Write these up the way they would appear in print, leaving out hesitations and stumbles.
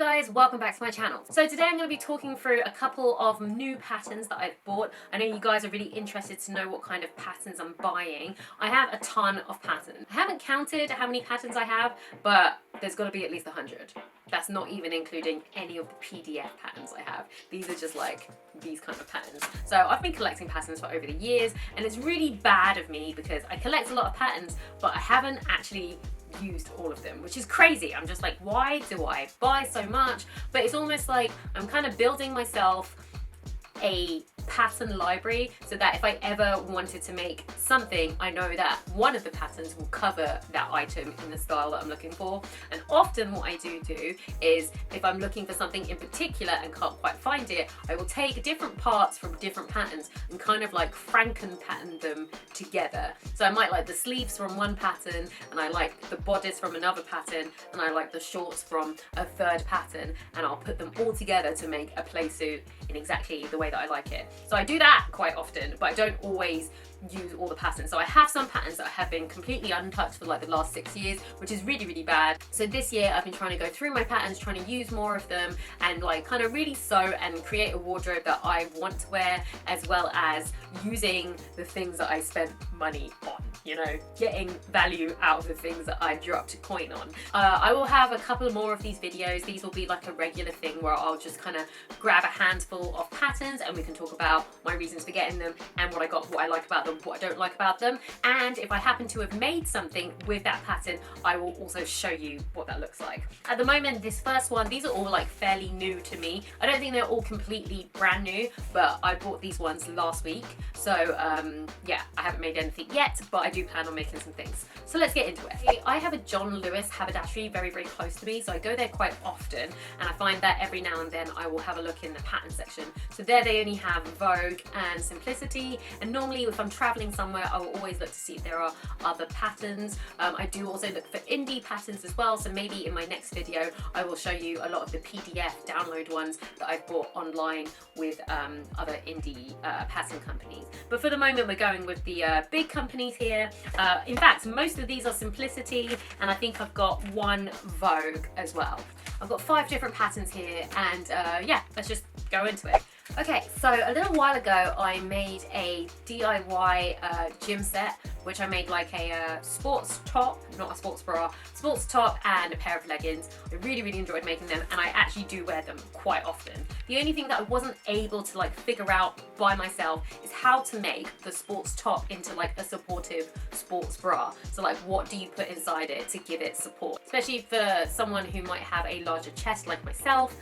guys, welcome back to my channel. So today I'm going to be talking through a couple of new patterns that I've bought. I know you guys are really interested to know what kind of patterns I'm buying. I have a ton of patterns. I haven't counted how many patterns I have, but there's got to be at least 100. That's not even including any of the PDF patterns I have. These are just like these kind of patterns. So I've been collecting patterns for over the years, and it's really bad of me because I collect a lot of patterns, but I haven't actually used all of them, which is crazy. I'm just like, why do I buy so much? But it's almost like I'm kind of building myself a pattern library so that if I ever wanted to make something, I know that one of the patterns will cover that item in the style that I'm looking for. And often what I do is if I'm looking for something in particular and can't quite find it, I will take different parts from different patterns and kind of like Franken pattern them together. So I might like the sleeves from one pattern, and I like the bodice from another pattern, and I like the shorts from a third pattern, and I'll put them all together to make a play suit in exactly the way that I like it. So I do that quite often, but I don't always use all the patterns. So I have some patterns that have been completely untouched for like the last 6 years, which is really, really bad. So this year I've been trying to go through my patterns, trying to use more of them and like kind of really sew and create a wardrobe that I want to wear, as well as using the things that I spent money on, you know, getting value out of the things that I dropped a coin on. I will have a couple more of these videos. These will be like a regular thing where I'll just kind of grab a handful of patterns and we can talk about my reasons for getting them and what I got, what I like about them, what I don't like about them. And if I happen to have made something with that pattern, I will also show you what that looks like. At the moment, this first one, these are all like fairly new to me. I don't think they're all completely brand new, but I bought these ones last week. So yeah, I haven't made anything yet, but I do plan on making some things. So let's get into it. I have a John Lewis haberdashery very, very close to me, so I go there quite often, and I find that every now and then I will have a look in the pattern section. So there they only have Vogue and Simplicity, and normally if I'm traveling somewhere, I will always look to see if there are other patterns. I do also look for indie patterns as well, so maybe in my next video I will show you a lot of the PDF download ones that I've bought online with other indie pattern companies. But for the moment we're going with the big companies here. In fact, most of these are Simplicity, and I think I've got one Vogue as well. I've got 5 different patterns here, and yeah, let's just go into it. Okay, so a little while ago I made a DIY gym set, which I made like a sports top, not a sports bra, sports top and a pair of leggings. I really, really enjoyed making them, and I actually do wear them quite often. The only thing that I wasn't able to like figure out by myself is how to make the sports top into like a supportive sports bra. So like, what do you put inside it to give it support? Especially for someone who might have a larger chest like myself,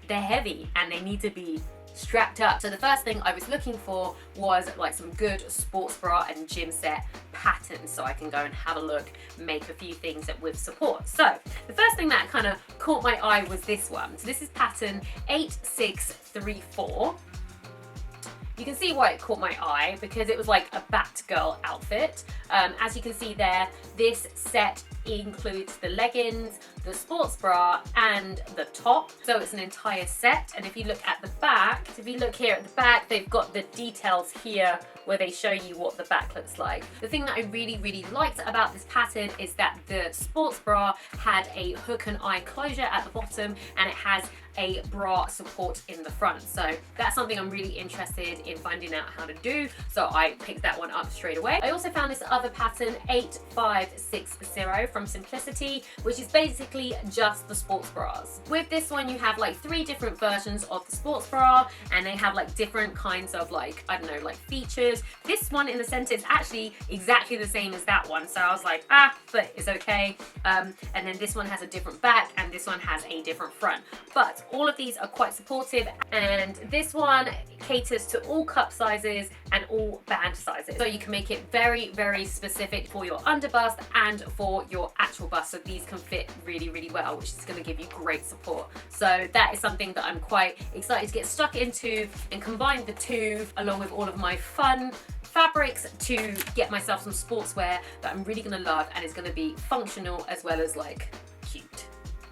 they're heavy and they need to be strapped up. So the first thing I was looking for was like some good sports bra and gym set patterns, so I can go and have a look, make a few things that with support. So the first thing that kind of caught my eye was this one. So this is pattern 8634. You can see why it caught my eye, because it was like a Batgirl outfit. As you can see there, this set includes the leggings, the sports bra and the top. So it's an entire set. And if you look at the back, if you look here at the back, they've got the details here where they show you what the back looks like. The thing that I really, really liked about this pattern is that the sports bra had a hook and eye closure at the bottom, and it has a bra support in the front. So that's something I'm really interested in finding out how to do. So I picked that one up straight away. I also found this other pattern 8560 from Simplicity, which is basically just the sports bras. With this one, you have like 3 different versions of the sports bra, and they have like different kinds of like, I don't know, like features. This one in the center is actually exactly the same as that one. So I was like, but it's okay. And then this one has a different back, and this one has a different front. But all of these are quite supportive, and this one caters to all cup sizes and all band sizes. So you can make it very, very specific for your underbust and for your actual bust. So these can fit really, really well, which is going to give you great support. So that is something that I'm quite excited to get stuck into and combine the two along with all of my fun fabrics to get myself some sportswear that I'm really going to love and is going to be functional as well as like cute.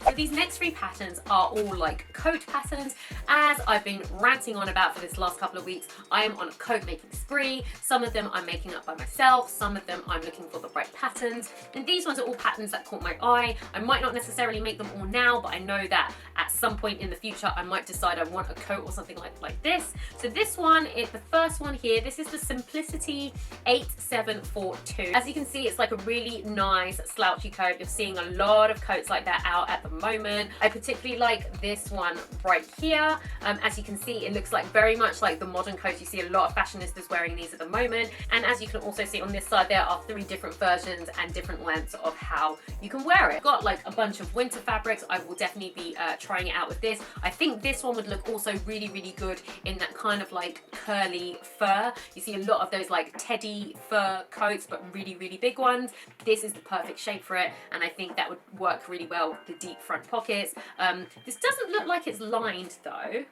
So these next 3 patterns are all like coat patterns. As I've been ranting on about for this last couple of weeks, I am on a coat making spree. Some of them I'm making up by myself, some of them I'm looking for the right patterns, and these ones are all patterns that caught my eye. I might not necessarily make them all now, but I know that at some point in the future I might decide I want a coat or something like this. So this one is the first one here. This is the Simplicity 8742. As you can see, it's like a really nice slouchy coat. You're seeing a lot of coats like that out at the moment. I particularly like this one right here. As you can see, it looks like very much like the modern coats. You see a lot of fashionistas wearing these at the moment. And as you can also see on this side, there are 3 different versions and different lengths of how you can wear it. I've got like a bunch of winter fabrics. I will definitely be trying it out with this. I think this one would look also really, really good in that kind of like curly fur. You see a lot of those like teddy fur coats, but really, really big ones. This is the perfect shape for it, and I think that would work really well with the deep front pockets. This doesn't look like it's lined though.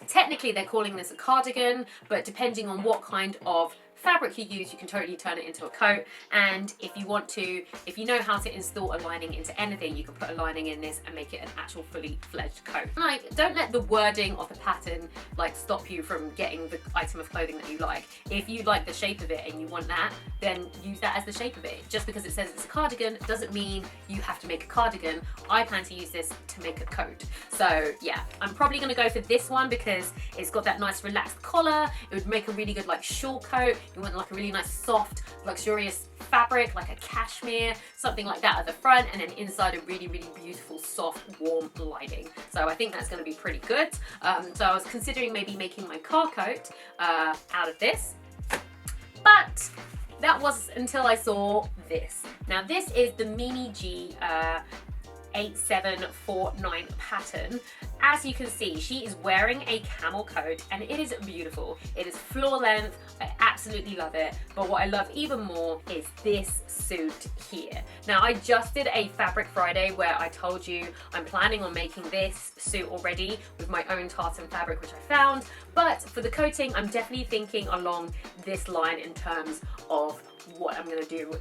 Technically they're calling this a cardigan, but depending on what kind of fabric you use, you can totally turn it into a coat. And if you want to, if you know how to install a lining into anything, you can put a lining in this and make it an actual fully fledged coat. Like, don't let the wording of the pattern like stop you from getting the item of clothing that you like. If you like the shape of it and you want that, then use that as the shape of it. Just because it says it's a cardigan doesn't mean you have to make a cardigan. I plan to use this to make a coat. So yeah, I'm probably gonna go for this one because it's got that nice relaxed collar. It would make a really good like shawl coat. You want like a really nice soft luxurious fabric like a cashmere, something like that at the front, and then inside a really, really beautiful soft warm lining. So I think that's going to be pretty good. So I was considering maybe making my car coat out of this, but that was until I saw this. Now this is the Mimi G 8749 pattern. As you can see, she is wearing a camel coat and it is beautiful. It is floor length. I absolutely love it. But what I love even more is this suit here. Now I just did a Fabric Friday where I told you I'm planning on making this suit already with my own tartan fabric which I found. But for the coating, I'm definitely thinking along this line in terms of what I'm gonna do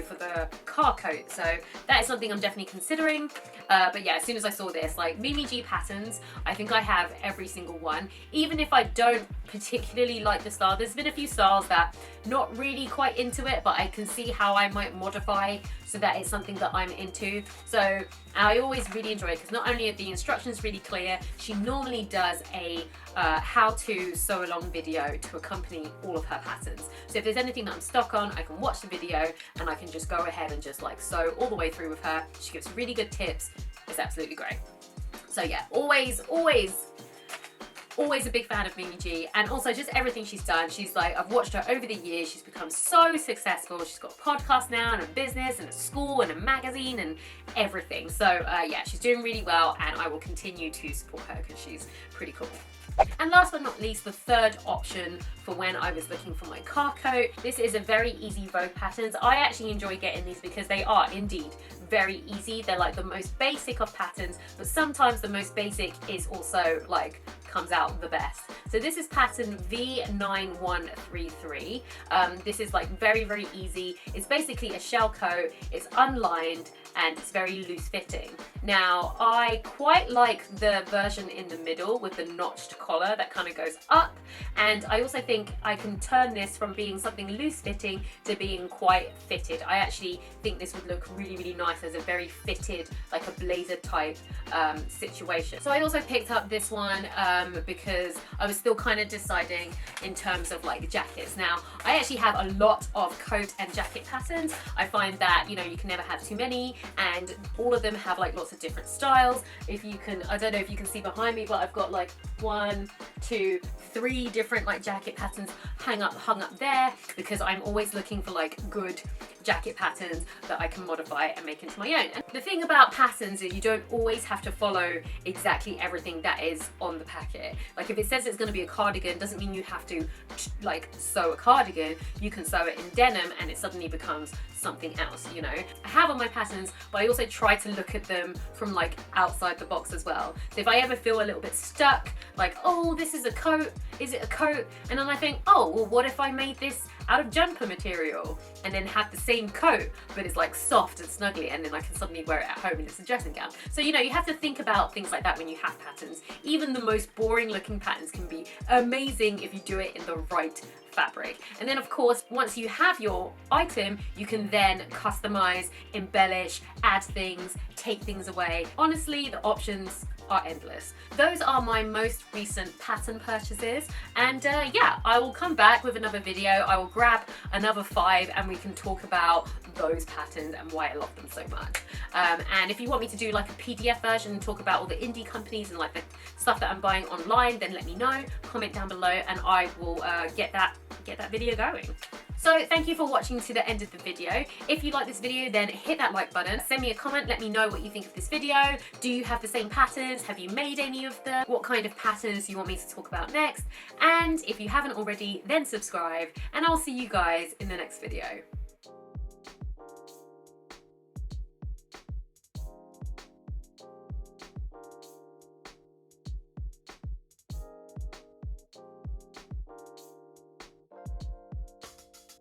for the car coat. So that is something I'm definitely considering. But yeah, as soon as I saw this, like Mimi G patterns, I think I have every single one. Even if I don't particularly like the style, there's been a few styles that not really quite into it, but I can see how I might modify so that it's something that I'm into. So I always really enjoy it because not only are the instructions really clear, she normally does a how to sew along video to accompany all of her patterns. So if there's anything that I'm stuck on, I can watch the video and I can just go ahead and just like sew all the way through with her. She gives really good tips. It's absolutely great. So yeah, always a big fan of Mimi G, and also just everything she's done. She's like, I've watched her over the years. She's become so successful. She's got a podcast now and a business and a school and a magazine and everything. So yeah, she's doing really well, and I will continue to support her because she's pretty cool. And last but not least, the third option for when I was looking for my car coat. This is a very easy Vogue patterns. I actually enjoy getting these because they are indeed very easy. They're like the most basic of patterns, but sometimes the most basic is also like comes out the best. So this is pattern V9133. This is like very, very easy. It's basically a shell coat. It's unlined and it's very loose fitting. Now I quite like the version in the middle with the notched collar that kind of goes up, and I also think I can turn this from being something loose fitting to being quite fitted. I actually think this would look really, really nice as a very fitted, like a blazer type situation. So I also picked up this one because I was still kind of deciding in terms of like jackets. Now I actually have a lot of coat and jacket patterns. I find that, you know, you can never have too many, and all of them have like lots of different styles. If you can, I don't know if you can see behind me, but I've got like 1, 2, 3 different like jacket patterns hung up there because I'm always looking for like good jacket patterns that I can modify and make into my own. And the thing about patterns is you don't always have to follow exactly everything that is on the packet. Like if it says it's going to be a cardigan, doesn't mean you have to like sew a cardigan. You can sew it in denim and it suddenly becomes something else, you know. I have on my patterns, but I also try to look at them from like outside the box as well. So if I ever feel a little bit stuck, like, oh, this is a coat, is it a coat? And then I think, oh, well, what if I made this out of jumper material and then have the same coat, but it's like soft and snuggly, and then I can suddenly wear it at home and it's a dressing gown. So you know, you have to think about things like that when you have patterns. Even the most boring looking patterns can be amazing if you do it in the right fabric. And then of course, once you have your item, you can then customize, embellish, add things, take things away. Honestly, the options are endless. Those are my most recent pattern purchases, and yeah, I will come back with another video. I will grab another 5 and we can talk about those patterns and why I love them so much. And if you want me to do like a PDF version and talk about all the indie companies and like the stuff that I'm buying online, then let me know, comment down below, and I will get that video going. So thank you for watching to the end of the video. If you like this video, then hit that like button. Send me a comment, let me know what you think of this video. Do you have the same patterns? Have you made any of them? What kind of patterns you want me to talk about next? And if you haven't already, then subscribe, and I'll see you guys in the next video.